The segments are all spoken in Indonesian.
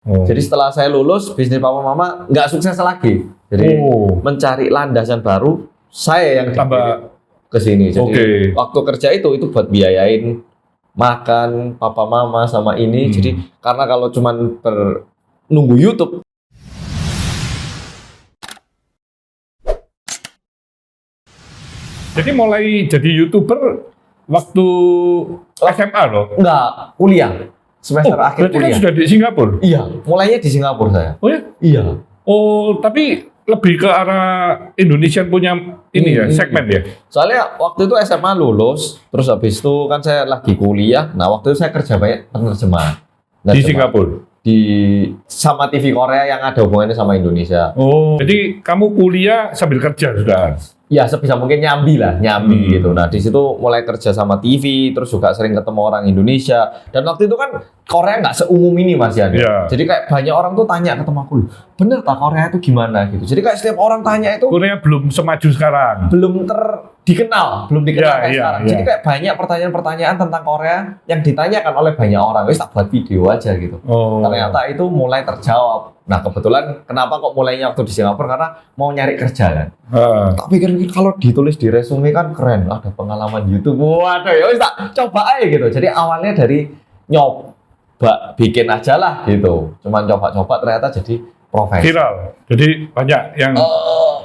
Jadi setelah saya lulus, bisnis papa mama nggak sukses lagi. Jadi mencari landasan baru, saya yang tambah ke sini. Jadi waktu kerja itu buat biayain makan papa mama sama ini. Jadi karena kalau cuman nunggu YouTube. Jadi mulai jadi YouTuber waktu SMA loh? Enggak, kuliah. Semester akhir berarti kuliah. kan sudah di Singapura? Iya, mulainya di Singapura saya. Oh ya? Iya. Oh, tapi lebih ke arah Indonesia punya ini ya, segmen ya? Soalnya waktu itu SMA lulus, terus habis itu kan saya lagi kuliah. Nah, waktu itu saya kerja banyak penerjemah. Di Singapura? Sama TV Korea yang ada hubungannya sama Indonesia. Oh, jadi kamu kuliah sambil kerja sudah? Ya, sebisa mungkin nyambi gitu. Nah, di situ mulai kerja sama TV, terus juga sering ketemu orang Indonesia. Dan waktu itu kan Korea nggak seumum ini, Mas Yan. Yeah. Jadi kayak banyak orang tuh tanya ke aku, bener tak Korea itu gimana gitu. Jadi kayak setiap orang tanya itu Korea belum semaju sekarang. Belum dikenal kayak sekarang. Jadi kayak banyak pertanyaan-pertanyaan tentang Korea yang ditanyakan oleh banyak orang. Wis tak buat video aja gitu. Ternyata itu mulai terjawab. Nah, kebetulan kenapa kok mulainya waktu di Singapura, karena mau nyari kerja kan. Tak pikir kalau ditulis di resume kan keren, ada pengalaman YouTube. Waduh, ya wis tak coba aja gitu. Jadi awalnya dari nyoba bikin aja lah gitu. Cuman coba-coba ternyata jadi profesi. Viral. Jadi banyak yang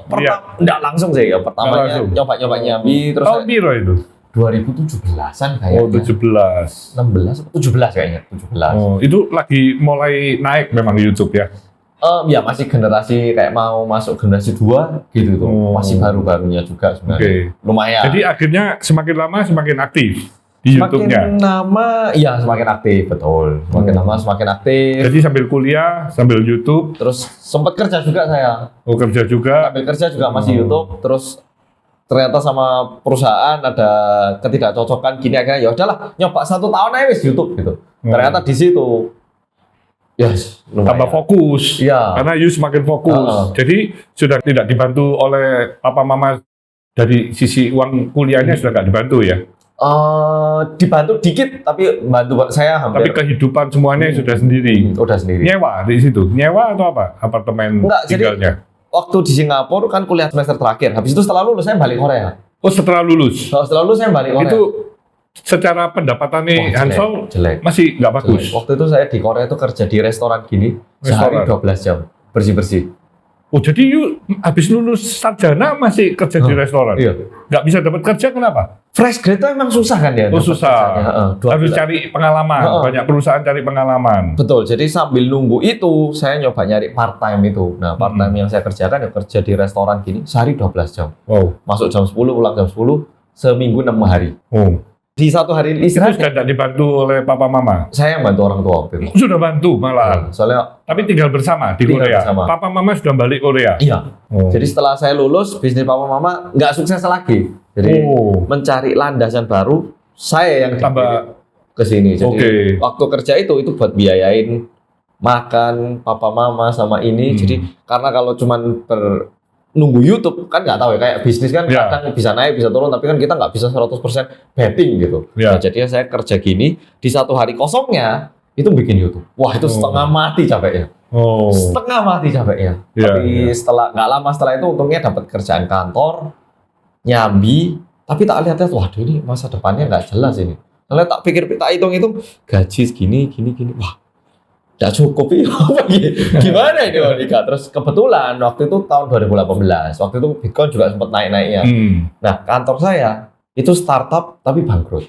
pertama enggak langsung sih ya. Pertamanya nyoba nyambi terus tahun piro itu? 2017-an kayaknya. Oh, 17. 16 17 kayaknya, 17. Oh, itu lagi mulai naik memang YouTube ya. Ya masih generasi kayak mau masuk generasi 2 gitu tuh. Masih baru-barunya juga sebenarnya. Lumayan. Jadi akhirnya semakin lama semakin aktif di YouTube-nya. Semakin lama ya semakin aktif, betul. Semakin lama semakin aktif. Jadi sambil kuliah, sambil YouTube, terus sempat kerja juga saya. Oh, kerja juga. Sambil kerja juga masih YouTube, terus ternyata sama perusahaan ada ketidakcocokan gini, akhirnya ya udahlah nyoba 1 tahun aja wis YouTube gitu. Ternyata di situ tambah fokus. Iya. Karena you semakin fokus. Jadi sudah tidak dibantu oleh papa mama dari sisi uang kuliahnya, sudah nggak dibantu ya? Dibantu dikit, tapi bantu saya hampir. Tapi kehidupan semuanya sudah sendiri. Udah sendiri. Nyewa di situ? Nyewa atau apa? Apartemen tinggalnya? Waktu di Singapura kan kuliah semester terakhir. Habis itu setelah lulus saya balik Korea. Oh, setelah lulus? Setelah lulus saya balik Korea. Itu secara pendapatannya Hansol masih nggak bagus? Jelek. Waktu itu saya di Korea itu kerja di restoran gini, sehari 12 jam, bersih-bersih. Oh, jadi you habis lulus sarjana masih kerja di restoran? Iya. Nggak bisa dapat kerja, kenapa? Fresh grade itu emang susah kan ya? Oh, susah. Harus cari pengalaman, banyak perusahaan cari pengalaman. Betul, jadi sambil nunggu itu, saya nyoba nyari part time itu. Nah, part time yang saya kerjakan ya kerja di restoran gini, sehari 12 jam. Wow. Masuk jam 10, pulang jam 10, seminggu 6 hari. Oh. Di 1 hari Itu istirahat. sudah tidak dibantu oleh papa mama? Saya yang bantu orang tua waktu itu. Sudah bantu malah. Soalnya tapi tinggal bersama di Korea. Bersama. Papa mama sudah balik Korea. Iya. Jadi setelah saya lulus, bisnis papa mama nggak sukses lagi. Jadi mencari landasan baru, saya yang tambah ke sini. Jadi waktu kerja itu buat biayain makan papa mama sama ini. Jadi karena kalau cuman nunggu YouTube kan nggak tahu ya, kayak bisnis kan kadang bisa naik bisa turun, tapi kan kita nggak bisa 100% betting gitu. Nah, jadi saya kerja gini, di 1 hari kosongnya itu bikin YouTube. Wah, itu setengah mati capeknya. Setengah mati capeknya. Tapi nggak lama setelah itu untungnya dapat kerjaan kantor, nyambi, tapi tak lihat-lihat, waduh ini masa depannya nggak jelas ini. Lalu tak hitung gaji segini, gini, wah, nggak cukup ya. Gimana ini Monika? Terus kebetulan waktu itu tahun 2018, waktu itu Bitcoin juga sempat naik-naiknya. Nah, kantor saya itu startup tapi bangkrut.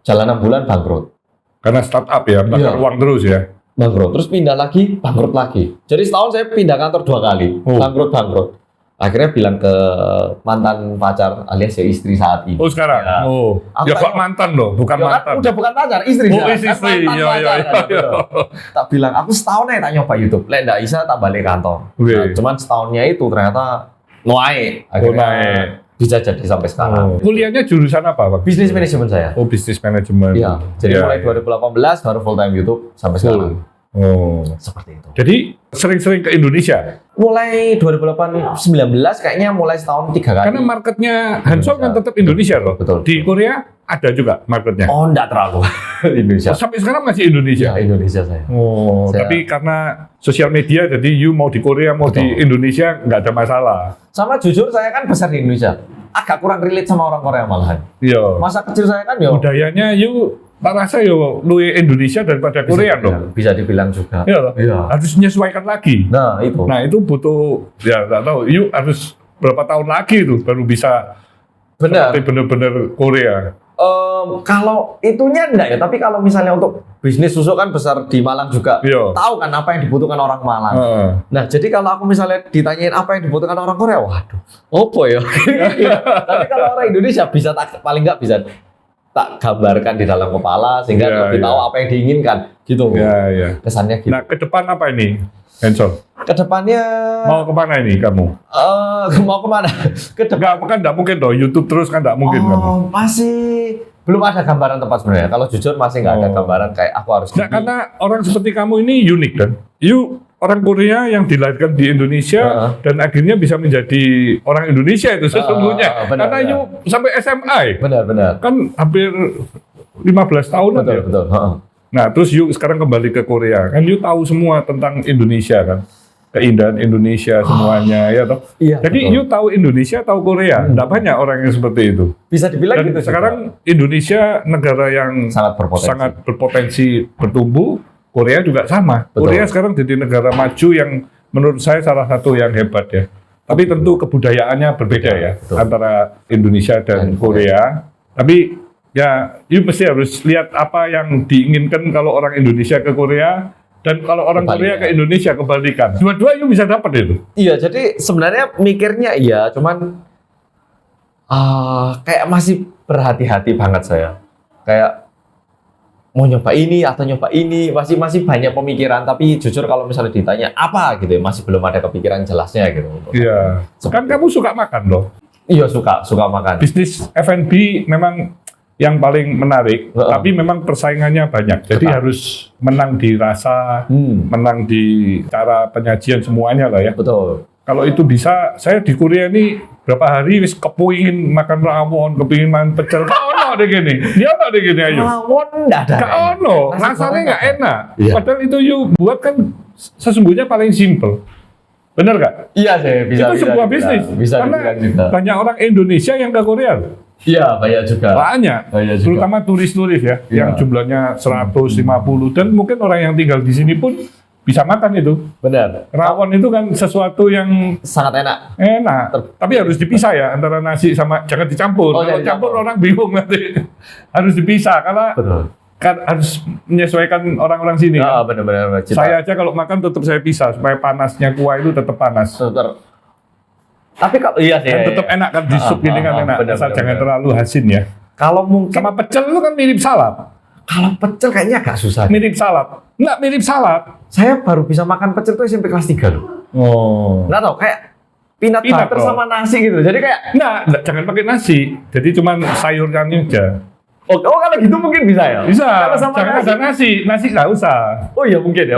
Jalan 6 bulan bangkrut. Karena startup ya, bakar uang terus ya. Bangkrut, terus pindah lagi, bangkrut lagi. Jadi setahun saya pindah kantor 2 kali, bangkrut. Akhirnya bilang ke mantan pacar alias ya istri saat ini. Oh, sekarang? Ya kok mantan loh, bukan mantan. Udah bukan pacar, istri. Istri. Tak bilang, aku setahun aja tak nyoba YouTube. Lek nggak bisa, tak balik kantor. Nah, cuman setahunnya itu ternyata naik. Akhirnya bisa jadi sampai sekarang. Kuliahnya jurusan apa, Pak? Bisnis manajemen saya. Oh, bisnis manajemen. Iya. Jadi mulai 2018 baru full time YouTube sampai sekarang. Seperti itu. Jadi sering-sering ke Indonesia. Mulai 2018-19 kayaknya mulai setahun 3 kali. Karena marketnya Hansol kan tetap Indonesia loh. Betul. Di Korea ada juga marketnya. Oh, enggak terlalu. Indonesia. Sampai sekarang masih Indonesia. Ya, Indonesia saya. Tapi karena sosial media, jadi you mau di Korea mau di Indonesia nggak ada masalah. Sama jujur saya kan besar di Indonesia. Agak kurang relate sama orang Korea malahan. Iya. Masa kecil saya kan ya budayanya you tak rasa yo luwe Indonesia daripada Korea dong. Bisa dibilang juga. Iya. Harus menyesuaikan lagi. Nah, itu. Nah, itu butuh ya nggak tahu. You harus berapa tahun lagi itu baru bisa benar-benar Korea. Kalau itunya enggak ya, tapi kalau misalnya untuk bisnis susu kan besar di Malang juga. Tahu kan apa yang dibutuhkan orang Malang. Nah, jadi kalau aku misalnya ditanyain apa yang dibutuhkan orang Korea, waduh, opo ya? Tapi kalau orang Indonesia bisa paling nggak bisa tak gambarkan di dalam kepala sehingga lebih tahu apa yang diinginkan gitu. Iya. Kesannya gitu. Nah, ke depan apa ini, Hansol? Kedepannya mau kemana ini kamu? Mau kemana? Nggak mungkin dong. YouTube terus kan nggak mungkin kamu. Masih belum ada gambaran tepat sebenarnya. Kalau jujur masih nggak ada gambaran kayak aku harus. Nggak, karena orang seperti kamu ini unik kan. You orang Korea yang dilahirkan di Indonesia dan akhirnya bisa menjadi orang Indonesia itu sesungguhnya. Karena you sampai SMA. Benar. Kan hampir 15 tahun ya. Betul. Nah, terus you sekarang kembali ke Korea. Kan you tahu semua tentang Indonesia kan. Keindahan Indonesia semuanya ya toh. Iya, jadi betul. You tahu Indonesia, tahu Korea. Nggak banyak orang yang seperti itu. Bisa dibilang dan gitu. Sekarang juga. Indonesia negara yang sangat berpotensi bertumbuh. Korea juga sama. Betul. Korea sekarang jadi negara maju yang menurut saya salah satu yang hebat ya. Tapi tentu kebudayaannya berbeda ya antara Indonesia dan Korea. Tapi ya, you mesti harus lihat apa yang diinginkan kalau orang Indonesia ke Korea. Dan kalau orang Korea ke Indonesia kebalikan. Dua-dua you bisa dapat itu. Iya, jadi sebenarnya mikirnya iya, cuman kayak masih berhati-hati banget saya. Kayak mau nyoba ini atau nyoba ini, masih banyak pemikiran. Tapi jujur kalau misalnya ditanya apa gitu ya, masih belum ada kepikiran jelasnya gitu. Iya. Kan kamu suka makan loh. Iya, suka makan. Bisnis F&B memang yang paling menarik, tapi memang persaingannya banyak. Jadi harus menang di rasa, menang di cara penyajian semuanya lah ya. Betul. Kalau itu bisa, saya di Korea ini berapa hari wis kepingin makan rawon, kepingin makan pecel. Kak ono deh gini, dia ono deh gini ayo. Rawon enggak ada. Kak ono, rasanya nggak enak. Iya. Padahal itu you buat kan sesungguhnya paling simple. Bener nggak? Iya sih, bisa. Itu sebuah bisnis. Bisa karena banyak orang Indonesia yang ke Korea. Iya, banyak juga. Banyak terutama turis-turis ya, yang jumlahnya 150 dan mungkin orang yang tinggal di sini pun bisa makan itu. Benar. Rawon itu kan sesuatu yang sangat enak. Tapi harus dipisah ya antara nasi sama, jangan dicampur. Kalau campur orang bingung nanti. Harus dipisah karena kan harus menyesuaikan orang-orang sini. Benar. Saya aja kalau makan tetap saya pisah supaya panasnya kuah itu tetap panas. Tapi kalau tetap enak kan di sup ini kan enak. Asal jangan terlalu asin ya. Kalau mungkin sama pecel itu kan mirip salad. Kalau pecel kayaknya agak susah. Mirip salad. Enggak mirip salad. Saya baru bisa makan pecel itu SMP kelas 3 loh. Nggak tahu kayak peanut butter sama nasi gitu. Jadi kayak enggak jangan pakai nasi. Jadi cuma sayurnya aja. Oh kalau gitu mungkin bisa ya? Bisa. Jangan ada nasi nggak usah. Oh iya mungkin ya.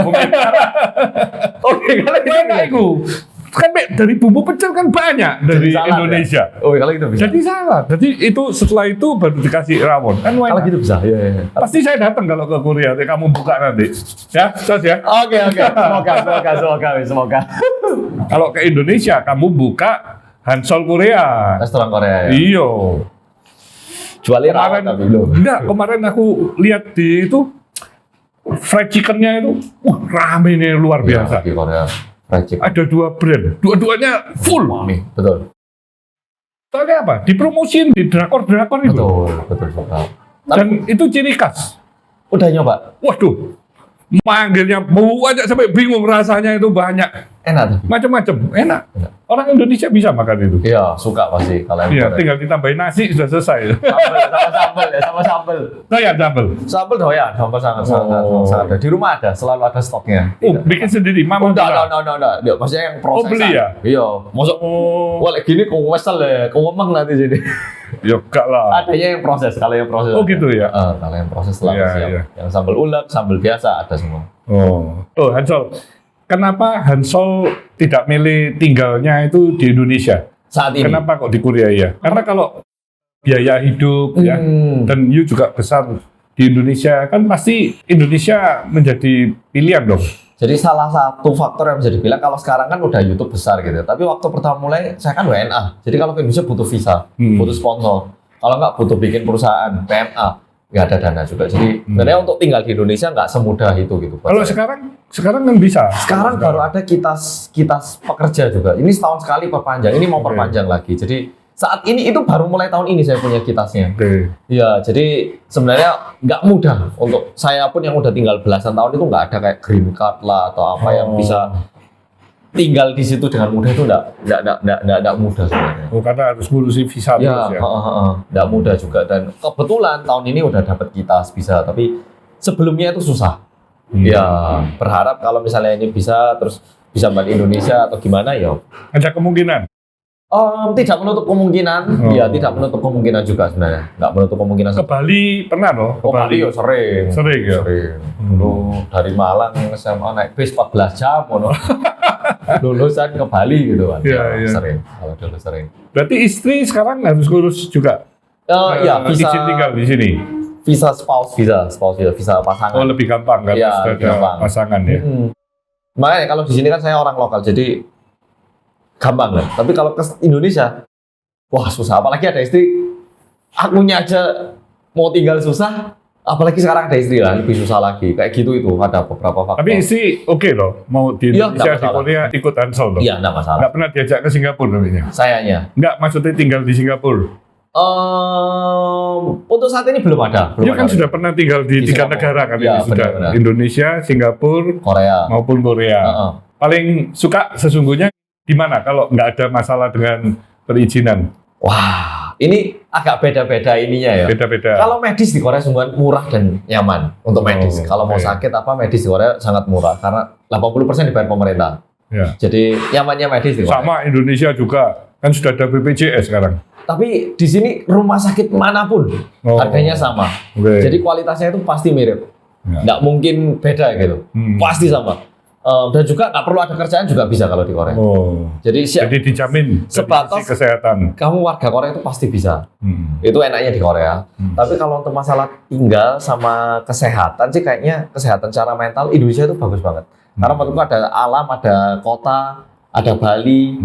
Oke, kalau gitu. Kan dari bumbu pecel kan banyak dari Indonesia. Ya? Oh, kalau gitu bisa. Jadi salah. Jadi itu setelah itu baru dikasih rawon. Kan kalau gitu bisa. Iya. Pasti saya datang kalau ke Korea. Kamu buka nanti. Ya, sos ya. Oke. Semoga. Kalau ke Indonesia, kamu buka Hansol Korea. Restoran Korea ya. Iya. Jualnya rawon tapi belum. Enggak, kemarin aku lihat di itu fried chickennya itu, rame nih luar biasa. Di Korea. Ada 2 brand, dua-duanya full. Betul. Soalnya apa? Dipromosiin di drakor-drakor itu. Betul. Dan itu ciri khas. Udah nyoba? Waduh, manggilnya bau aja sampai bingung rasanya itu banyak. Enak. Macam-macam, enak. Orang Indonesia bisa makan itu. Iya, suka pasti. Kalau iya, tinggal ditambahin nasi sudah selesai. Sama sambal. Doyan sambal. Sambal doyan, sambal sangat. Di rumah ada, selalu ada stoknya. Bikin sendiri, mama. Enggak. Maksudnya yang proses. Beli ya? Iya. Masuk. Wah, gini kok wesel ya, kewemeng nanti jadi. Ya enggak lah. Adanya yang proses, kalau yang proses. Oh gitu ya. Kalau yang proses selalu siap. Yang sambal ulek, sambal biasa ada semua. Hansol. Kenapa Hansol tidak milih tinggalnya itu di Indonesia saat ini? Kenapa kok di Korea ya? Karena kalau biaya hidup ya, dan you juga besar di Indonesia, kan pasti Indonesia menjadi pilihan dong. Jadi salah satu faktor yang bisa dibilang kalau sekarang kan udah YouTube besar gitu. Tapi waktu pertama mulai saya kan WNA. Jadi kalau ke Indonesia butuh visa, butuh sponsor. Kalau nggak butuh bikin perusahaan, PMA. Nggak ada dana juga. Jadi sebenarnya untuk tinggal di Indonesia nggak semudah itu gitu. Kalau sekarang kan bisa. Sekarang baru ada kitas pekerja juga. Ini setahun sekali perpanjang. Ini mau perpanjang lagi. Jadi saat ini itu baru mulai tahun ini saya punya kitasnya. Ya, jadi sebenarnya nggak mudah untuk saya pun yang udah tinggal belasan tahun itu nggak ada kayak green card lah atau apa yang bisa tinggal di situ dengan mudah itu nggak mudah sebenarnya. Karena harus ngurusi visa terus ya. Nggak mudah juga dan kebetulan tahun ini udah dapat kitas bisa, tapi sebelumnya itu susah. Ya berharap kalau misalnya ini bisa terus bisa balik Indonesia atau gimana ya. Ada kemungkinan? Tidak menutup kemungkinan. Ya tidak menutup kemungkinan juga sebenarnya. Nggak menutup kemungkinan. Ke Bali pernah loh? Ke Bali ya sering. Sering ya? Sering. Dulu dari Malang SMA naik bis 14 jam. Lulusan ke Bali gitu kan. Iya. Sering. Kalau dulu sering. Berarti istri sekarang harus ngurus juga? Iya, izin tinggal di sini? Visa visa pasangan. Oh, lebih gampang kan? Iya, sudah ada pasangan ya? Makanya kalau di sini kan saya orang lokal, jadi gampang lah. Tapi kalau ke Indonesia, wah susah. Apalagi ada istri, akunya aja mau tinggal susah, apalagi sekarang ada istri lah, lebih susah lagi. Kayak gitu itu, ada beberapa faktor. Tapi istri oke loh, mau di Indonesia, di Korea ikut Hansol loh? Iya, enggak masalah. Nggak pernah diajak ke Singapura namanya? Sayanya. Nggak, maksudnya tinggal di Singapura? Untuk saat ini belum ada. Dia kan sudah pernah tinggal di 3 negara kan ya, ini sudah. Benar. Indonesia, Singapura, Korea. maupun Korea. Paling suka sesungguhnya di mana kalau nggak ada masalah dengan perizinan? Wah, ini agak beda-beda ininya ya. Beda-beda. Kalau medis di Korea sungguhan murah dan nyaman untuk medis. Kalau mau sakit apa medis di Korea sangat murah karena 80% dibayar pemerintah. Ya. Jadi nyamannya medis di Korea. Sama Indonesia juga kan sudah ada BPJS sekarang. Tapi di sini rumah sakit manapun harganya sama. Jadi kualitasnya itu pasti mirip. Nggak mungkin beda gitu. Pasti sama. Dan juga nggak perlu ada kerjaan juga bisa kalau di Korea. Jadi dijamin sebatas kesehatan. Kamu warga Korea itu pasti bisa. Itu enaknya di Korea. Tapi kalau untuk masalah tinggal sama kesehatan sih kayaknya kesehatan secara mental Indonesia itu bagus banget. Karena menurutku ada alam, ada kota, ada Bali.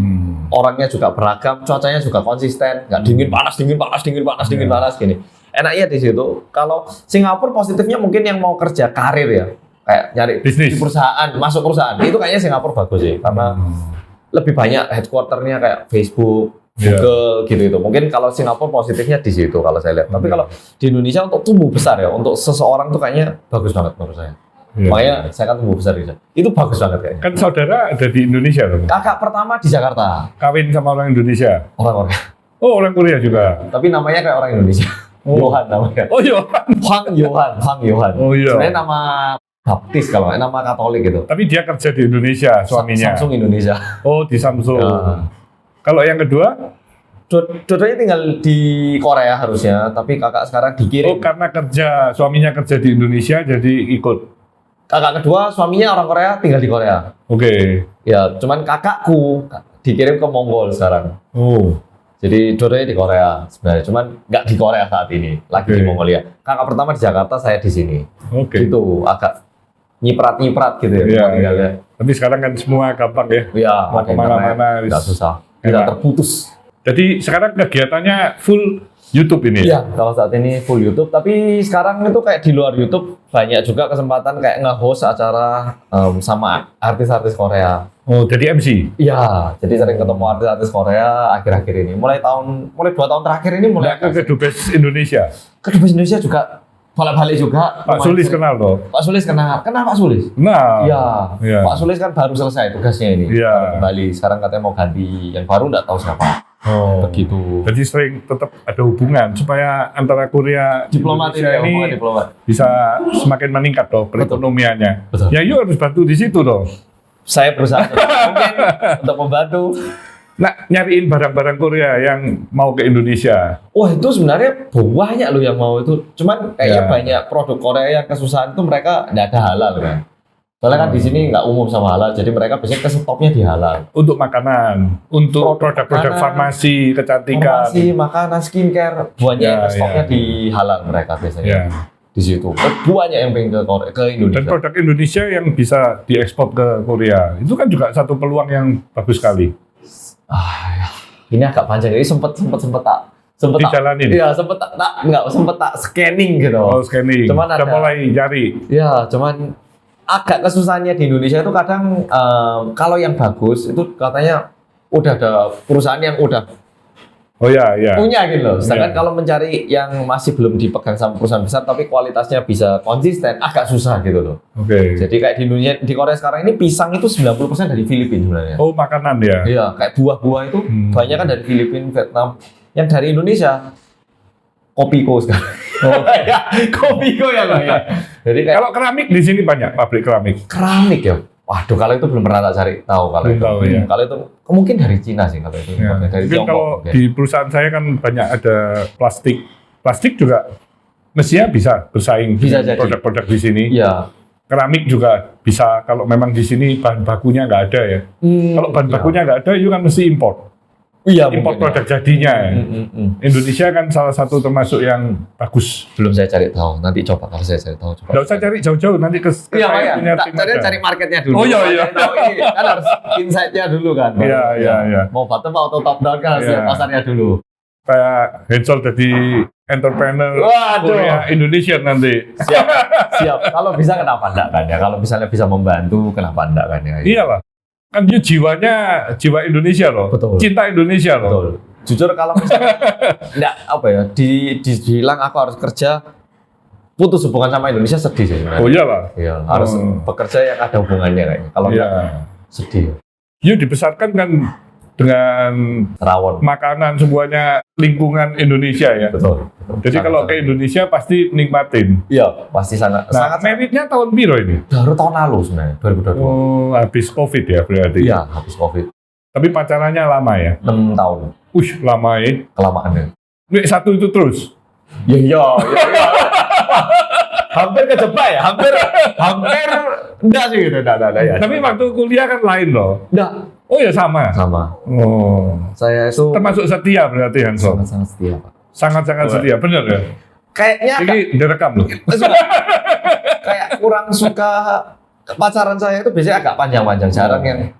Orangnya juga beragam, cuacanya juga konsisten, nggak dingin panas gini. Enaknya di situ. Kalau Singapura positifnya mungkin yang mau kerja karir ya, kayak nyari bisnis di perusahaan, masuk perusahaan. Itu kayaknya Singapura bagus sih, karena lebih banyak headquarternya kayak Facebook, Google gitu itu. Mungkin kalau Singapura positifnya di situ kalau saya lihat. Tapi kalau di Indonesia untuk tumbuh besar ya, untuk seseorang tuh kayaknya bagus banget menurut saya. Makanya saya kan tumbuh besar di sana. Itu bagus banget kayaknya. Kan saudara ada di Indonesia loh. Kakak pertama di Jakarta. Kawin sama orang Indonesia? Orang Korea. Oh, orang Korea juga? Tapi namanya kayak orang Indonesia. Yohan namanya. Oh, Yohan. Hwang Yohan. Oh iya. Sebenarnya nama baptis kalau nama Katolik gitu. Tapi dia kerja di Indonesia, suaminya? Samsung Indonesia. Oh, di Samsung. Kalau yang kedua? Dua-duanya tinggal di Korea harusnya, tapi kakak sekarang dikirim. Oh, karena suaminya kerja di Indonesia, jadi ikut. Kakak kedua suaminya orang Korea, tinggal di Korea. Oke. Ya, cuman kakakku dikirim ke Mongol sekarang. Oh. Jadi dua-duanya di Korea sebenarnya, cuman nggak di Korea saat ini, lagi di Mongolia. Kakak pertama di Jakarta, saya di sini. Oke. Itu agak nyiprat gitu ya. Iya. Tapi sekarang kan semua gampang ya. Iya. Mau kemana-mana nggak susah, tidak terputus. Jadi sekarang kegiatannya full YouTube ini? Iya, kalau saat ini full YouTube. Tapi sekarang itu kayak di luar YouTube banyak juga kesempatan kayak nge-host acara sama artis-artis Korea. Oh, jadi MC? Iya, jadi sering ketemu artis-artis Korea akhir-akhir ini. Mulai 2 tahun terakhir ini mulai ke Kedubes Indonesia? Kedubes Indonesia juga balik juga. Pak Sulis kenal loh? Pak Sulis kenal Pak Sulis? Nah. Iya. Pak Sulis kan baru selesai tugasnya ini. Iya. Kembali, sekarang katanya mau ganti yang baru, nggak tahu siapa. Oh, begitu. Jadi sering tetap ada hubungan supaya antara Korea diplomat ini bisa semakin meningkat loh perekonomiannya. Betul. Ya, yuk harus bantu di situ dong. Saya berusaha mungkin untuk membantu. Nah, nyariin barang-barang Korea yang mau ke Indonesia. Wah, itu sebenarnya banyak loh yang mau itu. Cuman kayaknya banyak produk Korea yang kesusahan itu mereka nggak ada halal kan. Soalnya kan di sini nggak umum sama halal, jadi mereka biasanya stopnya di halal. Untuk makanan, untuk produk-produk farmasi, kecantikan, farmasi, makanan, skincare, banyak stopnya di halal mereka biasanya. Di situ banyak yang pengen ke Indonesia. Dan produk Indonesia yang bisa diekspor ke Korea, itu kan juga satu peluang yang bagus sekali. Ini agak panjang, jadi sempet dijalanin. Iya, sempet tak scanning gitu. Oh, scanning. Cuman udah mulai cari. Iya, cuman agak kesusahannya di Indonesia itu kadang kalau yang bagus itu katanya udah ada perusahaan yang udah punya gitu loh. Sedangkan kalau mencari yang masih belum dipegang sama perusahaan besar tapi kualitasnya bisa konsisten agak susah gitu loh. Jadi kayak di Korea sekarang ini pisang itu 90% dari Filipina sebenarnya. Oh, makanan ya. Iya, kayak buah-buah itu banyak kan dari Filipina, Vietnam. Yang dari Indonesia Kopiko sekarang. Kopiko ya Bang ya. Jadi kayak kalau keramik di sini banyak pabrik keramik. Keramik ya. Waduh, kalau itu belum pernah tak cari tahu kalau itu. Ya. Kalau itu mungkin dari Cina sih kalau itu. Ya. Dari Tiongkok. Kalau di perusahaan saya kan banyak ada plastik. Plastik juga mestinya bisa bersaing dengan produk-produk di sini. Iya. Keramik juga bisa kalau memang di sini bahan bakunya nggak ada ya. Kalau bahan bakunya nggak ada, itu kan mesti import. Iya, import produk jadinya. Indonesia kan salah satu termasuk yang bagus. Belum saya cari tahu. Nanti coba kalau saya cari tahu. Nggak usah cari jauh-jauh, nanti ke saya punya tim. Cari marketnya dulu. Oh iya. Kan harus insight-nya dulu kan. Iya. Mau bottom atau top down kan harus lihat pasarnya dulu. Kayak Hensol jadi entrepreneur Korea Indonesia nanti. Siap. Kalau bisa kenapa enggak kan ya? Kalau misalnya bisa membantu kenapa enggak kan ya? Iyalah. Kan dia jiwa Indonesia loh. Betul. Cinta Indonesia loh. Betul. Jujur kalau misalnya enggak dibilang aku harus kerja putus hubungan sama Indonesia sedih sih sebenarnya. Oh iyalah. Iya, harus bekerja yang ada hubungannya kayaknya. Kalau enggak sedih. Dia dibesarkan kan dengan rawon, makanan semuanya lingkungan Indonesia ya. Betul. Jadi kalau ke Indonesia pasti nikmatin. Iya, pasti sangat. Meritnya tahun biru ini? Baru tahun lalu sebenarnya, 2022. Oh, habis COVID ya berarti? Iya, habis COVID. Tapi pacarannya lama ya? 6 tahun. Lama ya? Kelamaan ya. Nek satu itu terus? Iya. Hampir kejebak ya, hampir enggak sih gitu, enggak ya. Tapi waktu kuliah kan lain loh. Enggak. Oh ya sama. Oh. Saya itu termasuk setia berarti Hanso. Sangat setia, Pak. Sangat setia, benar ya? Kayaknya ini direkam loh. Kayak kurang suka pacaran saya itu biasanya agak panjang-panjang, jarang yang.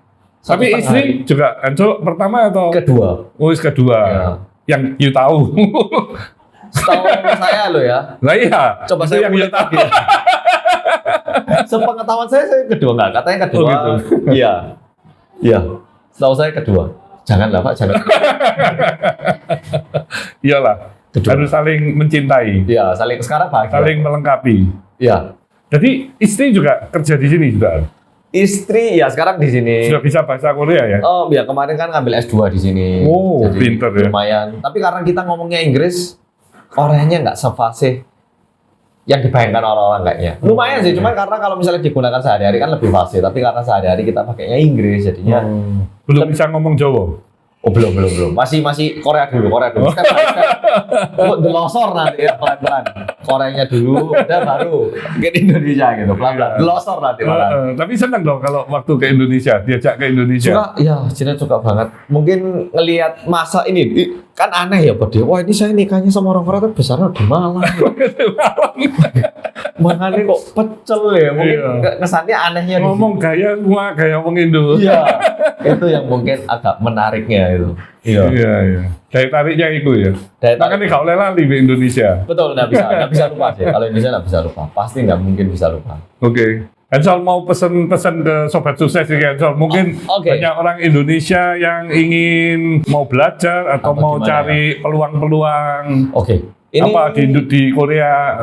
Tapi istri juga Hanso pertama atau kedua? Oh, kedua. Ya. Yang you tahu. Setahu saya loh ya. Lah iya. Coba saya punya lagi. Sepengetahuan saya kedua enggak, katanya kedua. Oh, gitu. Iya. Setahu saya kedua. Janganlah Pak, jangan. Iyalah. Harus saling mencintai. Iya, sekarang bahagia. Saling melengkapi. Iya. Jadi istri juga kerja di sini juga. Istri ya sekarang di sini. Sudah bisa bahasa Korea ya? Oh, ya kemarin kan ngambil S2 di sini. Oh, jadi pinter ya. Lumayan. Tapi karena kita ngomongnya Inggris, Koreanya nggak sefasih yang dibayangkan orang-orang kayaknya. Lumayan sih, cuman karena kalau misalnya digunakan sehari-hari kan lebih fasih. Tapi karena sehari-hari kita pakainya Inggris, jadinya belum bisa ngomong Jawa. Oh belum. Masih Korea dulu. Step by step. Delosor nanti ya pelan-pelan. Koreanya dulu, udah baru ke Indonesia gitu. Pelan-pelan. Delosor nanti malah. Tapi senang dong kalau waktu ke Indonesia, diajak ke Indonesia. Suka, ya Cina suka banget. Mungkin ngelihat masa ini kan aneh ya, Pak. Wah ini saya nikahnya sama orang Korea tapi besarnya di Malang. Makanya kok pecel ya, mungkin kesannya anehnya. Ngomong gaya orang Indo. Iya, itu yang mungkin agak menariknya itu. Iya. Daya tariknya itu ya. Makanya nggak boleh lali di Indonesia. Betul, nggak bisa lupa sih. Kalau Indonesia nggak bisa lupa, pasti nggak mungkin bisa lupa. Oke. Hansol mau pesan ke Sobat Sukses ya Hansol. Mungkin banyak orang Indonesia yang ingin mau belajar atau mau cari peluang-peluang. Oke. Apa di Korea?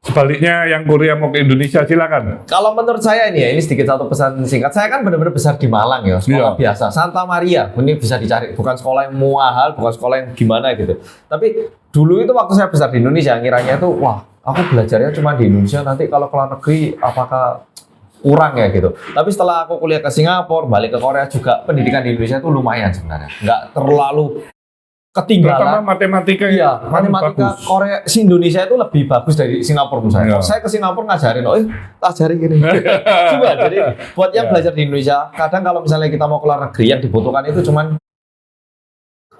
Sebaliknya yang Korea mau ke Indonesia silakan. Kalau menurut saya ini sedikit satu pesan singkat. Saya kan benar-benar besar di Malang ya, sekolah biasa, Santa Maria. Ini bisa dicari, bukan sekolah yang mahal, bukan sekolah yang gimana gitu. Tapi dulu itu waktu saya besar di Indonesia, ngiranya itu wah, aku belajarnya cuma di Indonesia, nanti kalau ke luar negeri apakah kurang ya gitu. Tapi setelah aku kuliah ke Singapura, balik ke Korea juga, pendidikan di Indonesia itu lumayan sebenarnya. Nggak terlalu ketinggalan. Terutama matematika. Iya, matematika bagus. Korea, Indonesia itu lebih bagus dari Singapura menurut saya. Iya. Saya ke Singapura ngajarin, ajarin gini. Coba, jadi buat yang belajar di Indonesia, kadang kalau misalnya kita mau keluar negeri yang dibutuhkan itu cuman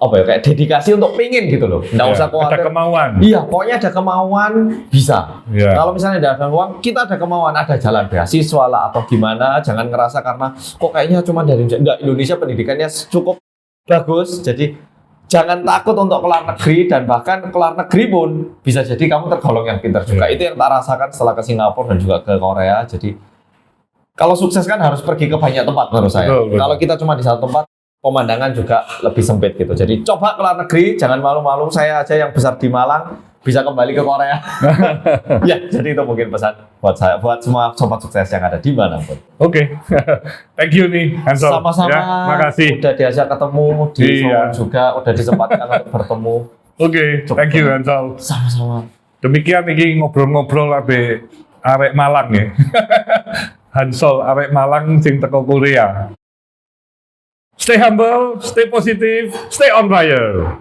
kayak dedikasi untuk pingin gitu loh. Nggak usah khawatir. Ada kemauan. Iya, pokoknya ada kemauan bisa. Iya. Kalau misalnya ada uang, kita ada kemauan, ada jalan beasiswa lah atau gimana. Jangan ngerasa karena kok kayaknya cuma dari Indonesia. Enggak, Indonesia pendidikannya cukup bagus. Jadi jangan takut untuk keluar negeri, dan bahkan keluar negeri pun bisa jadi kamu tergolong yang pintar juga. Itu yang tak rasakan setelah ke Singapura dan juga ke Korea. Jadi kalau sukses kan harus pergi ke banyak tempat menurut saya. Betul. Kalau kita cuma di satu tempat, pemandangan juga lebih sempit gitu. Jadi coba keluar negeri, jangan malu-malu. Saya aja yang besar di Malang bisa kembali ke Korea. Ya, jadi itu mungkin pesan buat saya, buat semua sobat sukses yang ada di manapun. Oke. Thank you nih, Hansol. Sama-sama. Ya, makasih. Udah diajak ketemu di Solo juga, udah disempatkan untuk bertemu. Oke, thank you, Hansol. Sama-sama. Demikian iki ngobrol-ngobrol abe arek Malang ya. Hansol arek Malang sing teko Korea. Stay humble, stay positive, stay on fire.